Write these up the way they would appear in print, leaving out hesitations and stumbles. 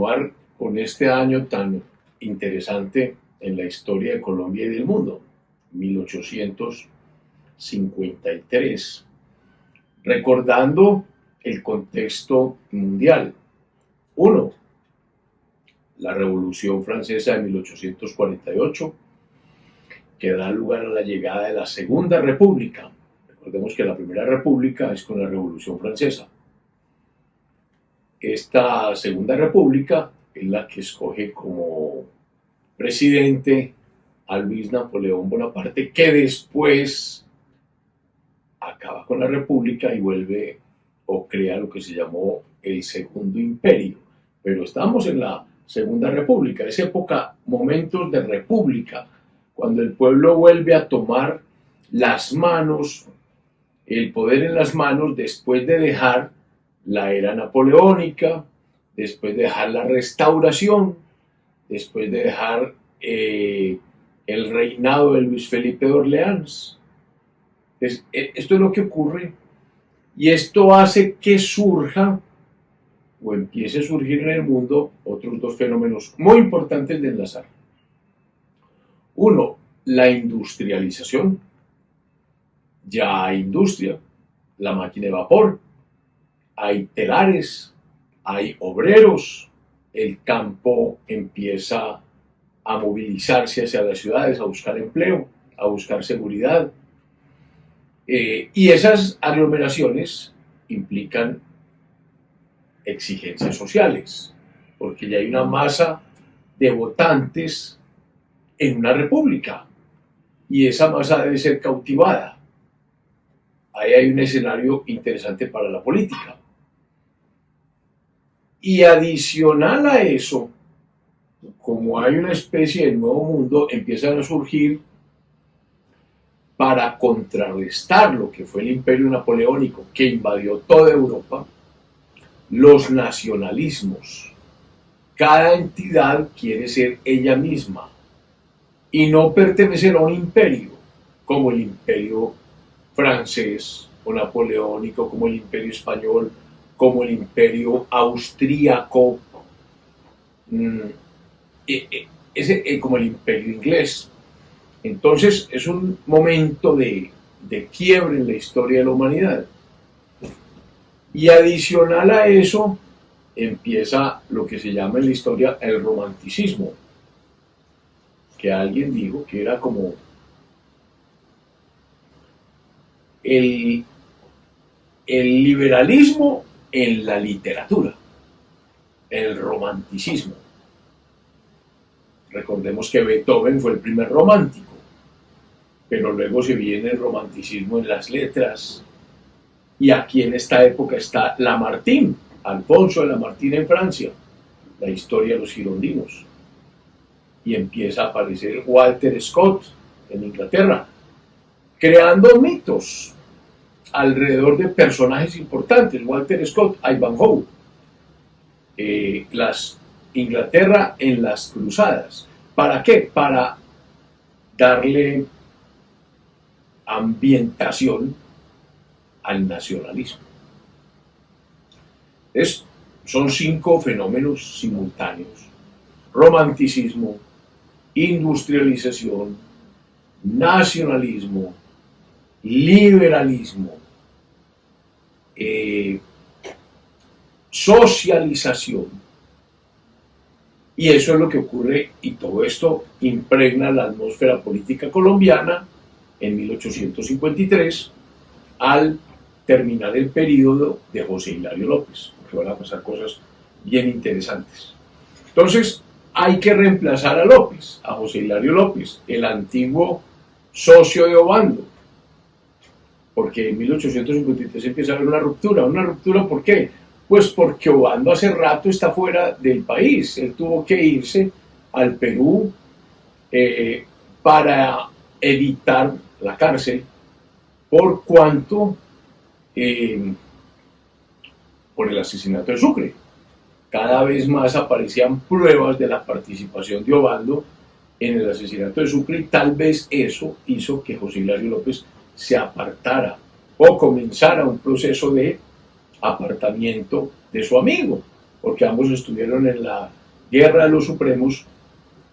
continuar con este año tan interesante en la historia de Colombia y del mundo, 1853, recordando el contexto mundial. Uno, la Revolución Francesa de 1848, que da lugar a la llegada de la Segunda República. Recordemos que la Primera República es con la Revolución Francesa. Esta Segunda República es la que escoge como presidente a Luis Napoleón Bonaparte, que después acaba con la República y vuelve o crea lo que se llamó el Segundo Imperio. Pero estamos en la Segunda República, es época, momentos de república, cuando el pueblo vuelve a tomar las manos, el poder en las manos después de dejar la era napoleónica, después de dejar la restauración, después de dejar el reinado de Luis Felipe de Orleans. Esto es lo que ocurre y esto hace que surja o empiece a surgir en el mundo otros dos fenómenos muy importantes de enlazar. Uno, la industrialización. Ya hay industria, la máquina de vapor, hay telares, hay obreros, el campo empieza a movilizarse hacia las ciudades, a buscar empleo, a buscar seguridad. Y esas aglomeraciones implican exigencias sociales, porque ya hay una masa de votantes en una república y esa masa debe ser cautivada. Ahí hay un escenario interesante para la política. Y adicional a eso, como hay una especie de nuevo mundo, empiezan a surgir para contrarrestar lo que fue el imperio napoleónico que invadió toda Europa, los nacionalismos. Cada entidad quiere ser ella misma y no pertenecer a un imperio, como el imperio francés o napoleónico, como el imperio español, como el imperio austríaco, como el imperio inglés. Entonces es un momento de quiebre en la historia de la humanidad. Y adicional a eso, empieza lo que se llama en la historia el romanticismo, que alguien dijo que era como el liberalismo en la literatura, el romanticismo. Recordemos que Beethoven fue el primer romántico, pero luego se viene el romanticismo en las letras, y aquí en esta época está Lamartine, Alfonso de Lamartine en Francia, la historia de los girondinos, y empieza a aparecer Walter Scott en Inglaterra, creando mitos alrededor de personajes importantes. Walter Scott, Ivanhoe, Inglaterra en las cruzadas. ¿Para qué? Para darle ambientación al nacionalismo. Son 5 fenómenos simultáneos: romanticismo, industrialización, nacionalismo, liberalismo, socialización. Y eso es lo que ocurre, y todo esto impregna la atmósfera política colombiana en 1853, al terminar el periodo de José Hilario López, porque van a pasar cosas bien interesantes. Entonces, hay que reemplazar a López, a José Hilario López, el antiguo socio de Obando, porque en 1853 empieza a haber una ruptura. ¿Una ruptura por qué? Pues porque Obando hace rato está fuera del país. Él tuvo que irse al Perú para evitar la cárcel, por cuanto por el asesinato de Sucre. Cada vez más aparecían pruebas de la participación de Obando en el asesinato de Sucre, y tal vez eso hizo que José Hilario López se apartara o comenzara un proceso de apartamiento de su amigo. porque ambos estuvieron en la Guerra de los Supremos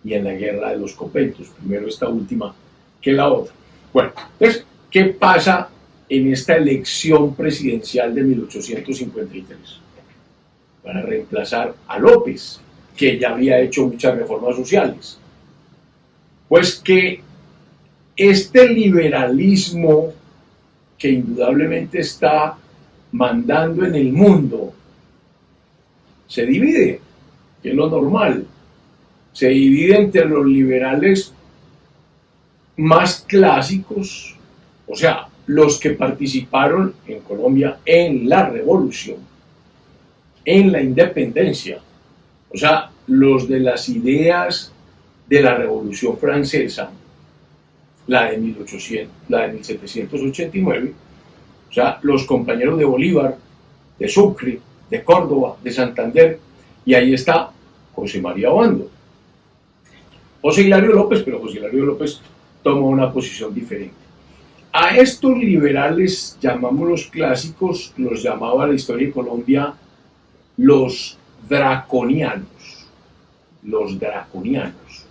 y en la Guerra de los Copentos, primero esta última que la otra. Bueno, entonces, ¿qué pasa en esta elección presidencial de 1853? Para reemplazar a López, que ya había hecho muchas reformas sociales. Pues que este liberalismo que indudablemente está mandando en el mundo se divide, que es lo normal. Se divide entre los liberales más clásicos, o sea, los que participaron en Colombia en la revolución, en la independencia, o sea, los de las ideas de la Revolución Francesa, la de 1789, o sea, los compañeros de Bolívar, de Sucre, de Córdoba, de Santander, y ahí está José María Obando. José Hilario López, pero José Hilario López tomó una posición diferente. A estos liberales, llamámoslos clásicos, los llamaba la historia de Colombia los draconianos. Los draconianos.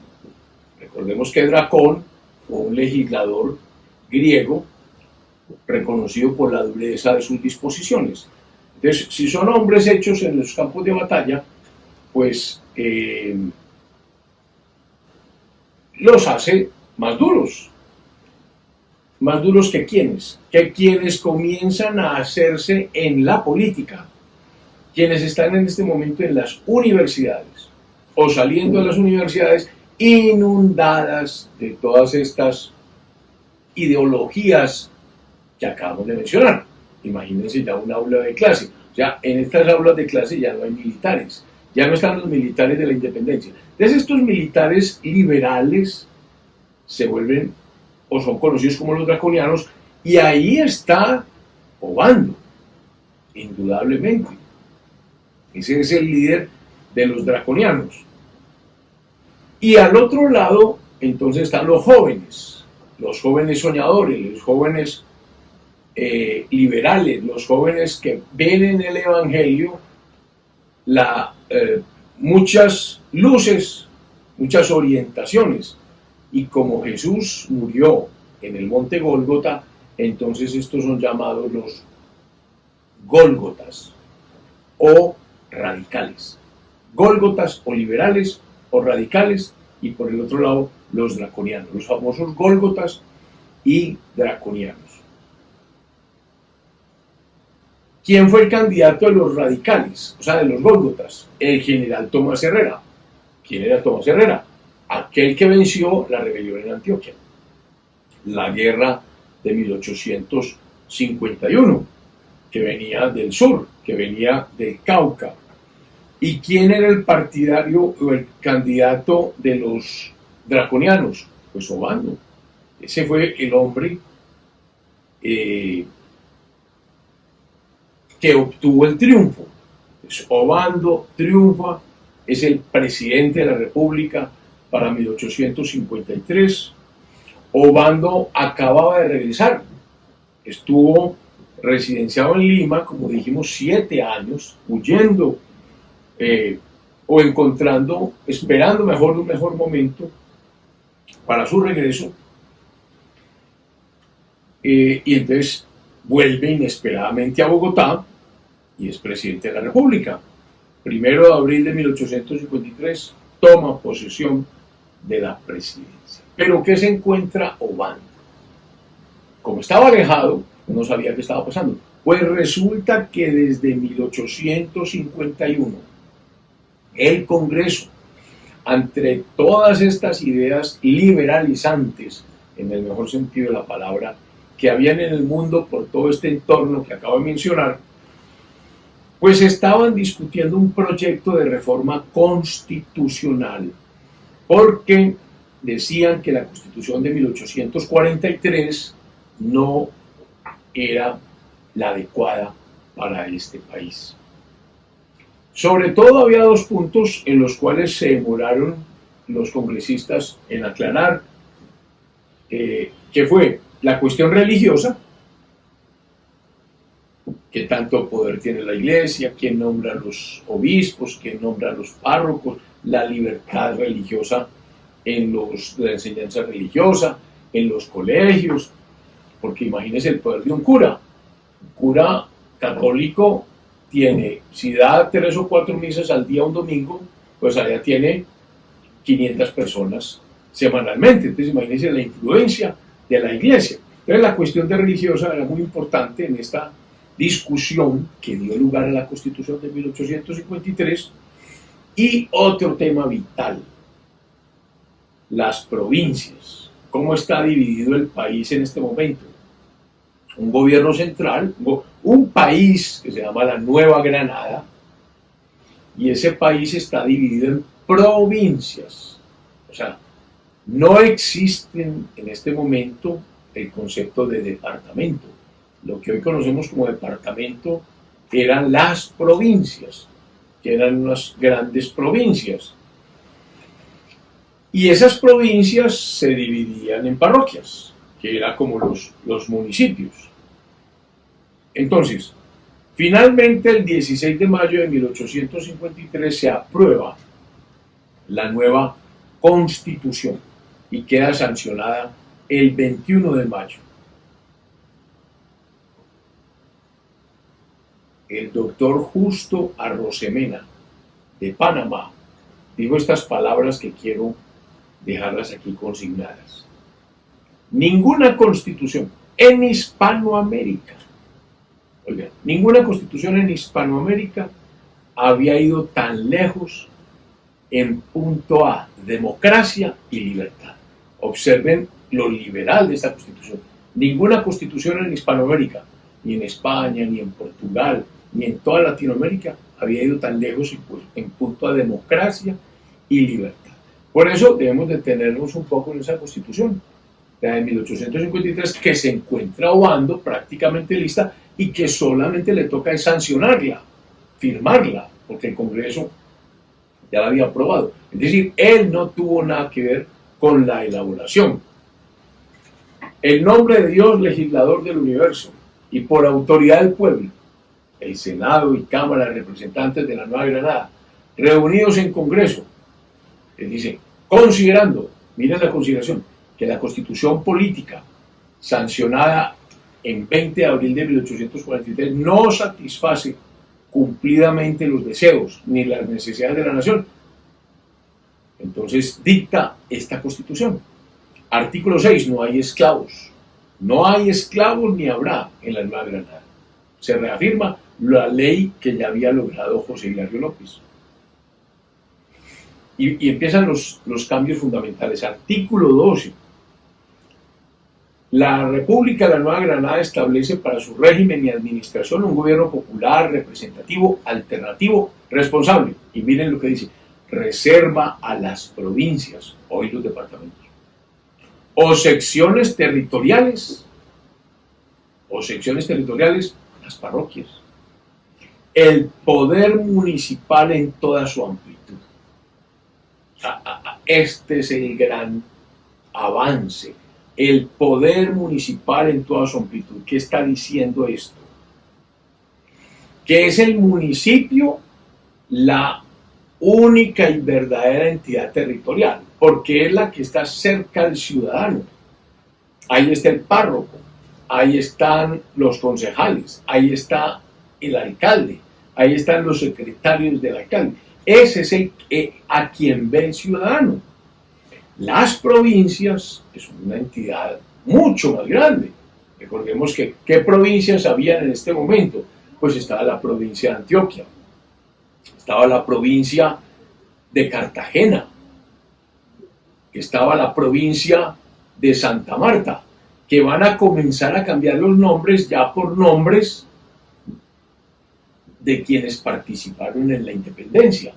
Recordemos que Dracón fue un legislador griego reconocido por la dureza de sus disposiciones. Entonces, si son hombres hechos en los campos de batalla, pues los hace más duros. Más duros que quienes comienzan a hacerse en la política, quienes están en este momento en las universidades o saliendo de las universidades inundadas de todas estas ideologías que acabamos de mencionar. Imagínense ya un aula de clase. O sea, en estas aulas de clase ya no hay militares, ya no están los militares de la independencia. Entonces estos militares liberales se vuelven o son conocidos como los draconianos, y ahí está Obando, indudablemente. Ese es el líder de los draconianos. Y al otro lado, entonces están los jóvenes soñadores, los jóvenes liberales, los jóvenes que ven en el Evangelio muchas luces, muchas orientaciones. Y como Jesús murió en el monte Gólgota, entonces estos son llamados los Gólgotas o radicales. Gólgotas o liberales o radicales, y por el otro lado los draconianos, los famosos Gólgotas y draconianos. ¿Quién fue el candidato de los radicales, o sea, de los Gólgotas? El general Tomás Herrera. ¿Quién era Tomás Herrera? Aquel que venció la rebelión en Antioquia, la guerra de 1851, que venía del sur, que venía del Cauca. ¿Y quién era el partidario o el candidato de los draconianos? Pues Obando. Ese fue el hombre que obtuvo el triunfo. Pues Obando triunfa, es el presidente de la República para 1853. Obando acababa de regresar, estuvo residenciado en Lima, como dijimos, 7 años, huyendo o encontrando, esperando un mejor momento para su regreso, y entonces vuelve inesperadamente a Bogotá y es presidente de la República. 1 de abril de 1853 toma posesión de la presidencia. ¿Pero qué se encuentra Obando? Como estaba alejado, no sabía qué estaba pasando. Pues resulta que desde 1851 el Congreso, ante todas estas ideas liberalizantes, en el mejor sentido de la palabra, que habían en el mundo por todo este entorno que acabo de mencionar, pues estaban discutiendo un proyecto de reforma constitucional, porque decían que la Constitución de 1843 no era la adecuada para este país. Sobre todo había 2 puntos en los cuales se demoraron los congresistas en aclarar, que fue la cuestión religiosa, qué tanto poder tiene la iglesia, quién nombra a los obispos, quién nombra a los párrocos, la libertad religiosa la enseñanza religiosa, en los colegios, porque imagínense el poder de un cura. Un cura católico tiene, si da 3 o 4 misas al día un domingo, pues allá tiene 500 personas semanalmente. Entonces imagínense la influencia de la iglesia. Entonces la cuestión de religiosa era muy importante en esta discusión que dio lugar a la Constitución de 1853. Y otro tema vital, las provincias. ¿Cómo está dividido el país en este momento? Un gobierno central, un país que se llama la Nueva Granada, y ese país está dividido en provincias. O sea, no existen en este momento el concepto de departamento. Lo que hoy conocemos como departamento eran las provincias, que eran unas grandes provincias. Y esas provincias se dividían en parroquias, que eran como los municipios. Entonces, finalmente el 16 de mayo de 1853 se aprueba la nueva Constitución y queda sancionada el 21 de mayo. El doctor Justo Arrosemena, de Panamá, dijo estas palabras que quiero dejarlas aquí consignadas. Ninguna constitución en Hispanoamérica, oigan, ninguna constitución en Hispanoamérica había ido tan lejos en punto a democracia y libertad. Observen lo liberal de esta constitución. Ninguna constitución en Hispanoamérica, ni en España, ni en Portugal, ni en toda Latinoamérica, había ido tan lejos en punto a democracia y libertad. Por eso debemos detenernos un poco en esa constitución, la de 1853, que se encuentra obando, prácticamente lista, y que solamente le toca sancionarla, firmarla, porque el Congreso ya la había aprobado. Es decir, él no tuvo nada que ver con la elaboración. El nombre de Dios, legislador del universo, y por autoridad del pueblo, el Senado y Cámara de Representantes de la Nueva Granada, reunidos en Congreso, les dice, considerando, miren la consideración, que la Constitución política sancionada en 20 de abril de 1843 no satisface cumplidamente los deseos ni las necesidades de la nación, entonces dicta esta Constitución. Artículo 6, no hay esclavos. No hay esclavos ni habrá en la Nueva Granada. Se reafirma la ley que ya había logrado José Hilario López. Y empiezan los cambios fundamentales. Artículo 12. La República de la Nueva Granada establece para su régimen y administración un gobierno popular, representativo, alternativo, responsable. Y miren lo que dice. Reserva a las provincias, hoy los departamentos, o secciones territoriales, las parroquias, el poder municipal en toda su amplitud. Este es el gran avance, el poder municipal en toda su amplitud. ¿Qué está diciendo esto? Que es el municipio la única y verdadera entidad territorial, porque es la que está cerca del ciudadano. Ahí está el párroco, ahí están los concejales, ahí está el alcalde, ahí están los secretarios del alcalde. Ese es a quien ve el ciudadano. Las provincias es una entidad mucho más grande. Recordemos que ¿qué provincias habían en este momento? Pues estaba la provincia de Antioquia, estaba la provincia de Cartagena, estaba la provincia de Santa Marta, que van a comenzar a cambiar los nombres ya por nombres de quienes participaron en la independencia.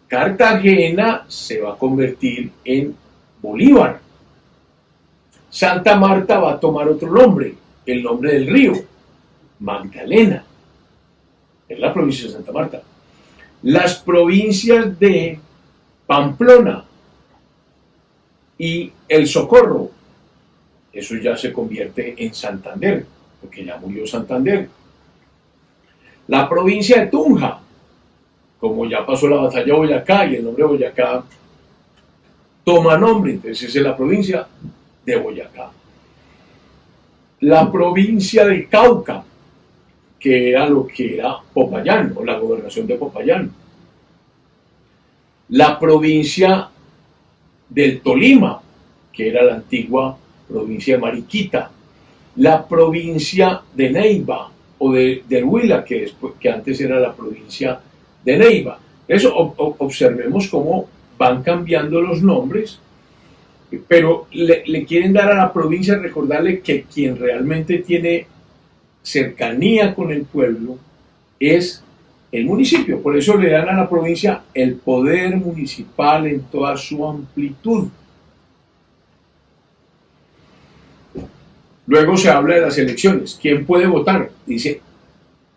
Cartagena se va a convertir en Bolívar. Santa Marta va a tomar otro nombre, el nombre del río, Magdalena. Es la provincia de Santa Marta. Las provincias de Pamplona y El Socorro, eso ya se convierte en Santander, porque ya murió Santander. La provincia de Tunja, como ya pasó la batalla de Boyacá y el nombre de Boyacá toma nombre, entonces es la provincia de Boyacá. La provincia del Cauca, que era lo que era Popayán, o la gobernación de Popayán. La provincia del Tolima, que era la antigua provincia de Mariquita. La provincia de Neiva, o del Huila, que antes era la provincia de Neiva. Eso, observemos cómo van cambiando los nombres, pero le quieren dar a la provincia, recordarle que quien realmente tiene cercanía con el pueblo es el municipio. Por eso le dan a la provincia el poder municipal en toda su amplitud. Luego se habla de las elecciones. ¿Quién puede votar? Dice,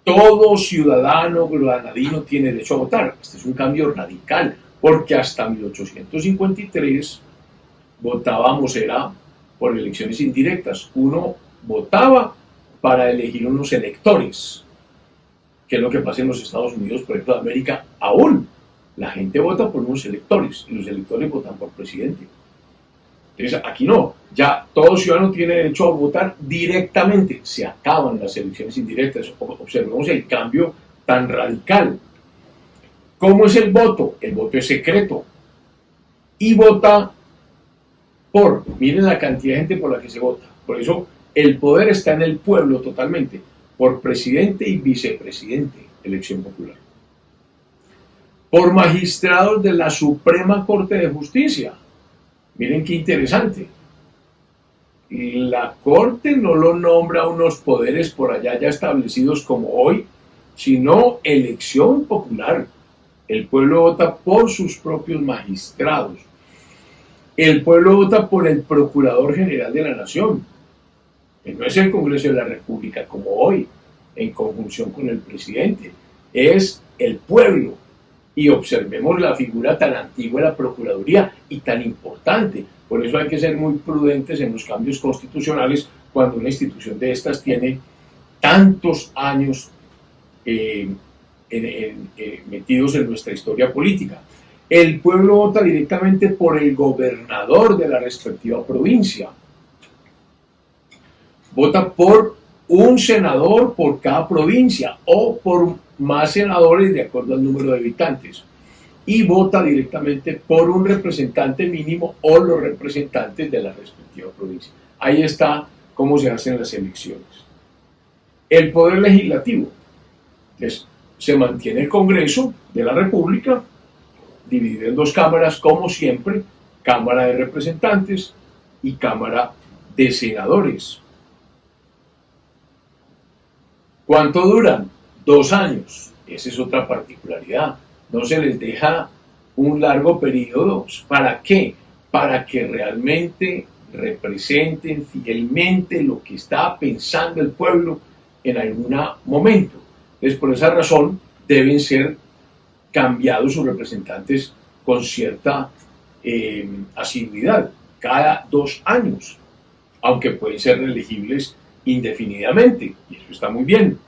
todo ciudadano granadino tiene derecho a votar. Este es un cambio radical, porque hasta 1853 votábamos era por elecciones indirectas. Uno votaba para elegir unos electores, que es lo que pasa en los Estados Unidos, por ejemplo, de América. Aún la gente vota por unos electores, y los electores votan por presidente. Entonces, aquí no, ya todo ciudadano tiene derecho a votar directamente. Se acaban las elecciones indirectas. Observemos el cambio tan radical. ¿Cómo es el voto? El voto es secreto. Y vota miren la cantidad de gente por la que se vota. Por eso el poder está en el pueblo totalmente, por presidente y vicepresidente, elección popular. Por magistrados de la Suprema Corte de Justicia. Miren qué interesante. La Corte no lo nombra unos poderes por allá ya establecidos como hoy, sino elección popular. El pueblo vota por sus propios magistrados. El pueblo vota por el Procurador General de la Nación. No es el Congreso de la República como hoy, en conjunción con el presidente. Es el pueblo. Y observemos la figura tan antigua de la Procuraduría y tan importante. Por eso hay que ser muy prudentes en los cambios constitucionales cuando una institución de estas tiene tantos años metidos en nuestra historia política. El pueblo vota directamente por el gobernador de la respectiva provincia. Vota por un senador por cada provincia o por más senadores de acuerdo al número de habitantes. Y vota directamente por un representante mínimo o los representantes de la respectiva provincia. Ahí está cómo se hacen las elecciones. El poder legislativo. Entonces, se mantiene el Congreso de la República, dividido en dos cámaras, como siempre, Cámara de Representantes y Cámara de Senadores. ¿Cuánto duran? 2 años. Esa es otra particularidad. No se les deja un largo periodo. ¿Para qué? Para que realmente representen fielmente lo que está pensando el pueblo en algún momento. Entonces, por esa razón, deben ser cambiados sus representantes con cierta asiduidad, cada 2 años, aunque pueden ser reelegibles indefinidamente, y eso está muy bien.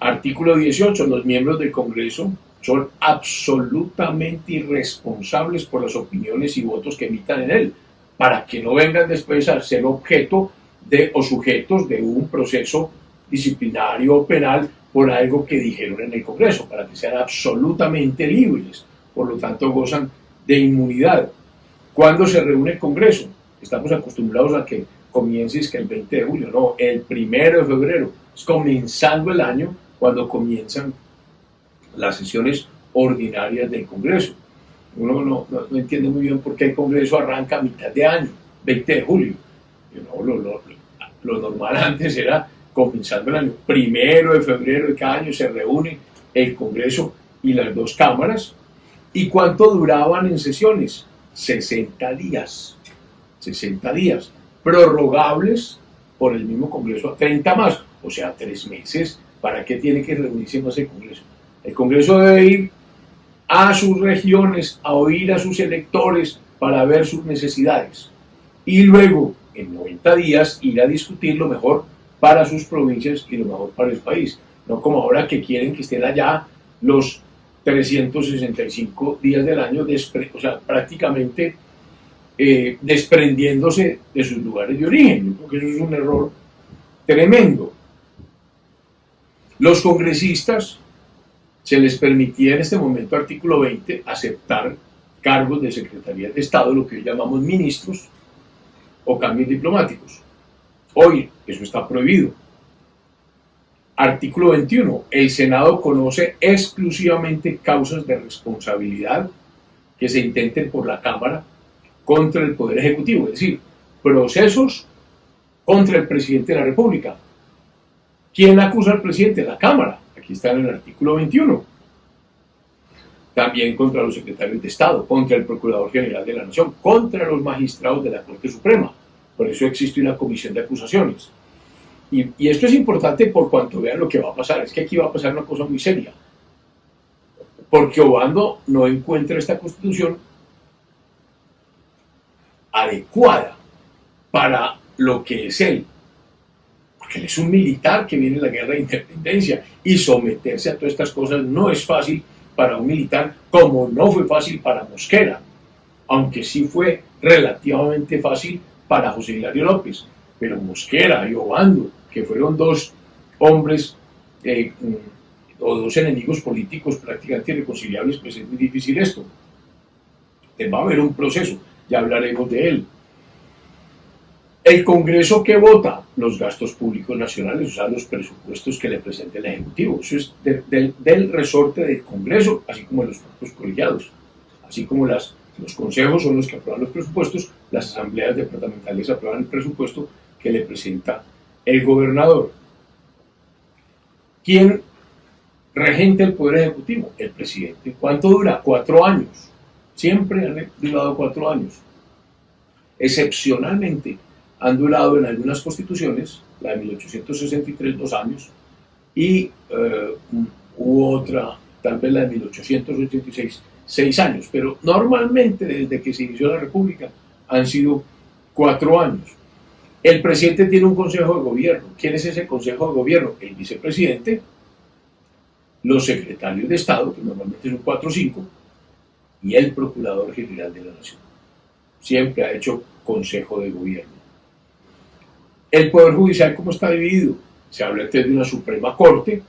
Artículo 18. Los miembros del Congreso son absolutamente irresponsables por las opiniones y votos que emitan en él, para que no vengan después a ser objeto o sujetos de un proceso disciplinario o penal por algo que dijeron en el Congreso, para que sean absolutamente libres, por lo tanto gozan de inmunidad. ¿Cuándo se reúne el Congreso? Estamos acostumbrados a que comience que el 20 de julio, no, el 1 de febrero, es comenzando el año cuando comienzan las sesiones ordinarias del Congreso. Uno no entiende muy bien por qué el Congreso arranca a mitad de año, 20 de julio. Lo normal antes era comenzando el año. 1 de febrero de cada año se reúne el Congreso y las 2 cámaras. ¿Y cuánto duraban en sesiones? 60 días. 60 días. Prorrogables por el mismo Congreso a 30 más, o sea, 3 meses. ¿Para qué tiene que reunirse más el Congreso? El Congreso debe ir a sus regiones, a oír a sus electores para ver sus necesidades. Y luego, en 90 días, ir a discutir lo mejor para sus provincias y lo mejor para el país. no como ahora que quieren que estén allá los 365 días del año, o sea, prácticamente desprendiéndose de sus lugares de origen. Yo creo que eso es un error tremendo. Los congresistas se les permitía en este momento, artículo 20, aceptar cargos de Secretaría de Estado, lo que hoy llamamos ministros, o cambios diplomáticos. Hoy eso está prohibido. Artículo 21. El Senado conoce exclusivamente causas de responsabilidad que se intenten por la Cámara contra el Poder Ejecutivo, es decir, procesos contra el presidente de la República. ¿Quién acusa al presidente? La Cámara. Aquí está en el artículo 21. También contra los secretarios de Estado, contra el Procurador General de la Nación, contra los magistrados de la Corte Suprema. Por eso existe una comisión de acusaciones. Y esto es importante por cuanto vean lo que va a pasar. Es que aquí va a pasar una cosa muy seria. Porque Obando no encuentra esta constitución adecuada para lo que es él. Porque él es un militar que viene de la guerra de independencia y someterse a todas estas cosas no es fácil para un militar, como no fue fácil para Mosquera, aunque sí fue relativamente fácil para José Hilario López. Pero Mosquera y Obando, que fueron dos hombres o dos enemigos políticos prácticamente irreconciliables, pues es muy difícil esto. Va a haber un proceso, ya hablaremos de él. El Congreso, ¿qué vota? Los gastos públicos nacionales, o sea, los presupuestos que le presente el Ejecutivo. Eso es del resorte del Congreso, así como de los propios colegiados. Así como los consejos son los que aprueban los presupuestos, las asambleas departamentales aprueban el presupuesto que le presenta el gobernador. ¿Quién regenta el Poder Ejecutivo? El presidente. ¿Cuánto dura? 4 años. Siempre han durado 4 años. Excepcionalmente, han durado en algunas constituciones, la de 1863, 2 años, y hubo otra, tal vez la de 1886, 6 años, pero normalmente desde que se inició la República han sido 4 años. El presidente tiene un consejo de gobierno. ¿Quién es ese consejo de gobierno? El vicepresidente, los secretarios de Estado, que normalmente son 4 o 5, y el procurador general de la Nación. Siempre ha hecho consejo de gobierno. El Poder Judicial, ¿cómo está dividido? Se habla entonces de una Suprema Corte,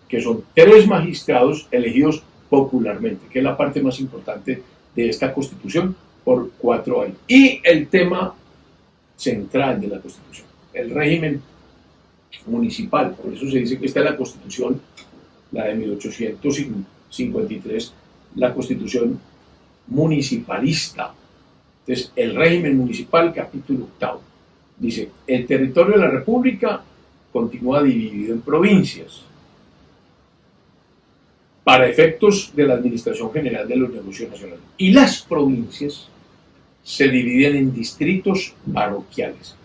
que son 3 magistrados elegidos popularmente, que es la parte más importante de esta Constitución, por 4 años. Y el tema central de la Constitución, el régimen municipal. Por eso se dice que esta es la Constitución, la de 1853, la Constitución municipalista. Entonces, el régimen municipal, capítulo 8. Dice, el territorio de la República continúa dividido en provincias para efectos de la administración general de los negocios nacionales. Y las provincias se dividen en distritos parroquiales.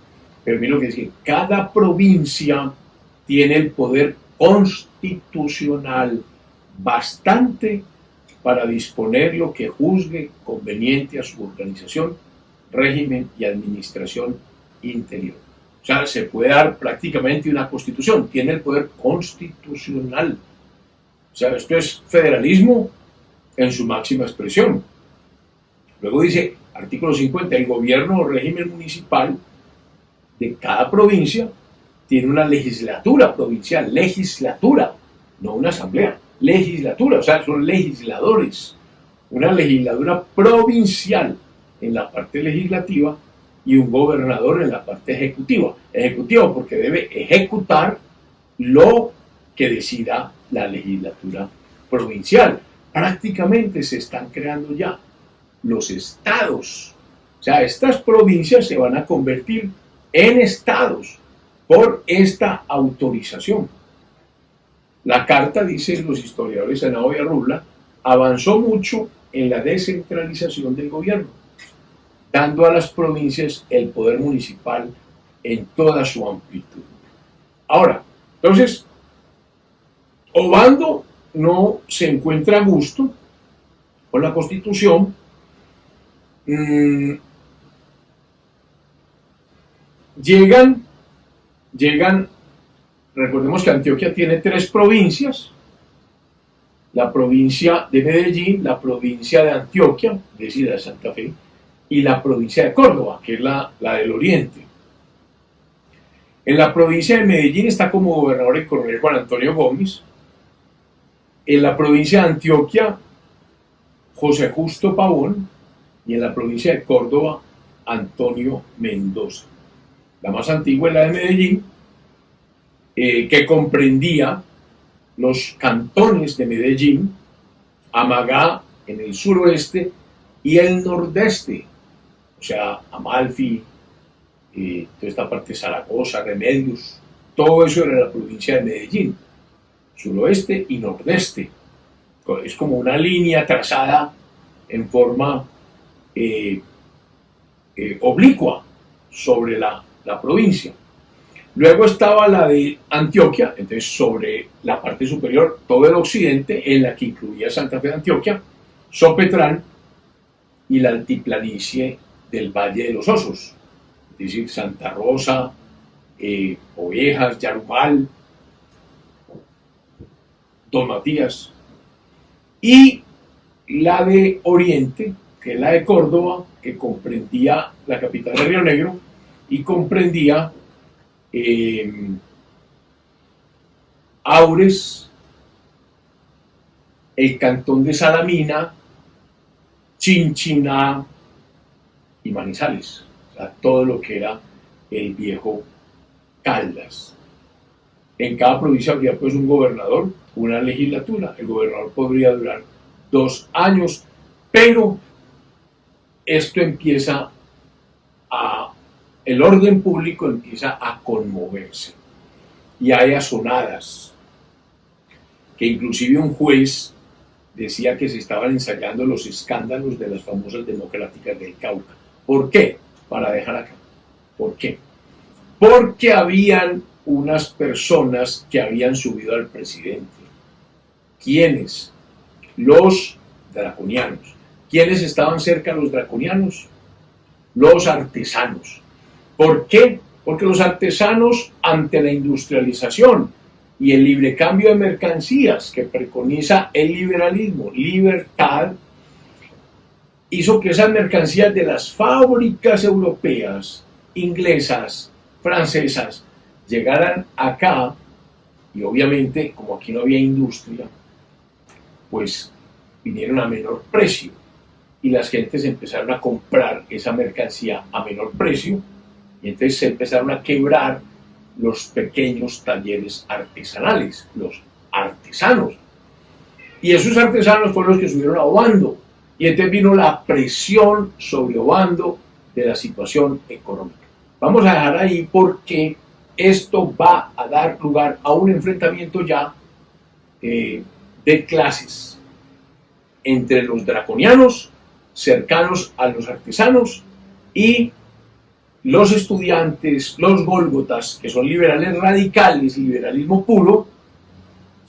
Pero mira lo que dice, cada provincia tiene el poder constitucional bastante para disponer lo que juzgue conveniente a su organización, régimen y administración interior. O sea, se puede dar prácticamente una constitución, tiene el poder constitucional. O sea, esto es federalismo en su máxima expresión. Luego dice, artículo 50, el gobierno o régimen municipal de cada provincia tiene una legislatura provincial, legislatura, no una asamblea, legislatura, o sea, son legisladores, una legislatura provincial en la parte legislativa y un gobernador en la parte ejecutiva. Ejecutivo porque debe ejecutar lo que decida la legislatura provincial. Prácticamente se están creando ya los estados. O sea, estas provincias se van a convertir en estados por esta autorización. La carta, dicen los historiadores Henao y Arrubla, avanzó mucho en la descentralización del gobierno, dando a las provincias el poder municipal en toda su amplitud. Ahora, entonces, Obando no se encuentra a gusto con la Constitución. Llegan recordemos que Antioquia tiene 3 provincias: la provincia de Medellín, la provincia de Antioquia, es decir, de Santa Fe, y la provincia de Córdoba, que es la del oriente. En la provincia de Medellín está como gobernador el coronel Juan Antonio Gómez. En la provincia de Antioquia, José Justo Pavón. Y en la provincia de Córdoba, Antonio Mendoza. La más antigua es la de Medellín, que comprendía los cantones de Medellín, Amagá en el suroeste y el nordeste, o sea, Amalfi, toda esta parte de Zaragoza, Remedios, todo eso era la provincia de Medellín, suroeste y nordeste. Es como una línea trazada en forma oblicua sobre la provincia. Luego estaba la de Antioquia, entonces sobre la parte superior todo el occidente, en la que incluía Santa Fe de Antioquia, Sopetrán y la altiplanicie del Valle de los Osos, es decir, Santa Rosa, Ovejas, Yarumal, Don Matías, y la de Oriente, que es la de Córdoba, que comprendía la capital de Río Negro y comprendía Aures, el cantón de Salamina, Chinchiná y Manizales, o sea, todo lo que era el viejo Caldas. En cada provincia habría pues un gobernador, una legislatura. El gobernador podría durar 2 años, pero esto empieza el orden público empieza a conmoverse y hay asonadas, que inclusive un juez decía que se estaban ensayando los escándalos de las famosas democráticas del Cauca. ¿Por qué? Para dejar acá. ¿Por qué? Porque habían unas personas que habían subido al presidente. ¿Quiénes? Los draconianos. ¿Quiénes estaban cerca de los draconianos? Los artesanos. ¿Por qué? Porque los artesanos, ante la industrialización y el libre cambio de mercancías que preconiza el liberalismo, libertad, hizo que esas mercancías de las fábricas europeas, inglesas, francesas, llegaran acá, y obviamente, como aquí no había industria, pues vinieron a menor precio, y las gentes empezaron a comprar esa mercancía a menor precio, y entonces se empezaron a quebrar los pequeños talleres artesanales, los artesanos. Y esos artesanos fueron los que subieron a Obando, y entonces vino la presión sobre Obando de la situación económica. Vamos a dejar ahí porque esto va a dar lugar a un enfrentamiento ya de clases entre los draconianos, cercanos a los artesanos, y los estudiantes, los gólgotas, que son liberales radicales, liberalismo puro,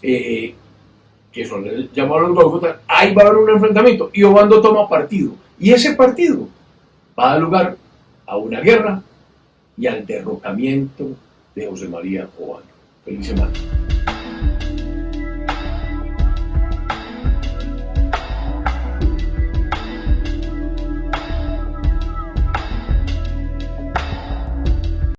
que son llamados los gólgotas. Ahí va a haber un enfrentamiento y Obando toma partido, y ese partido va a dar lugar a una guerra y al derrocamiento de José María Obando. Feliz semana.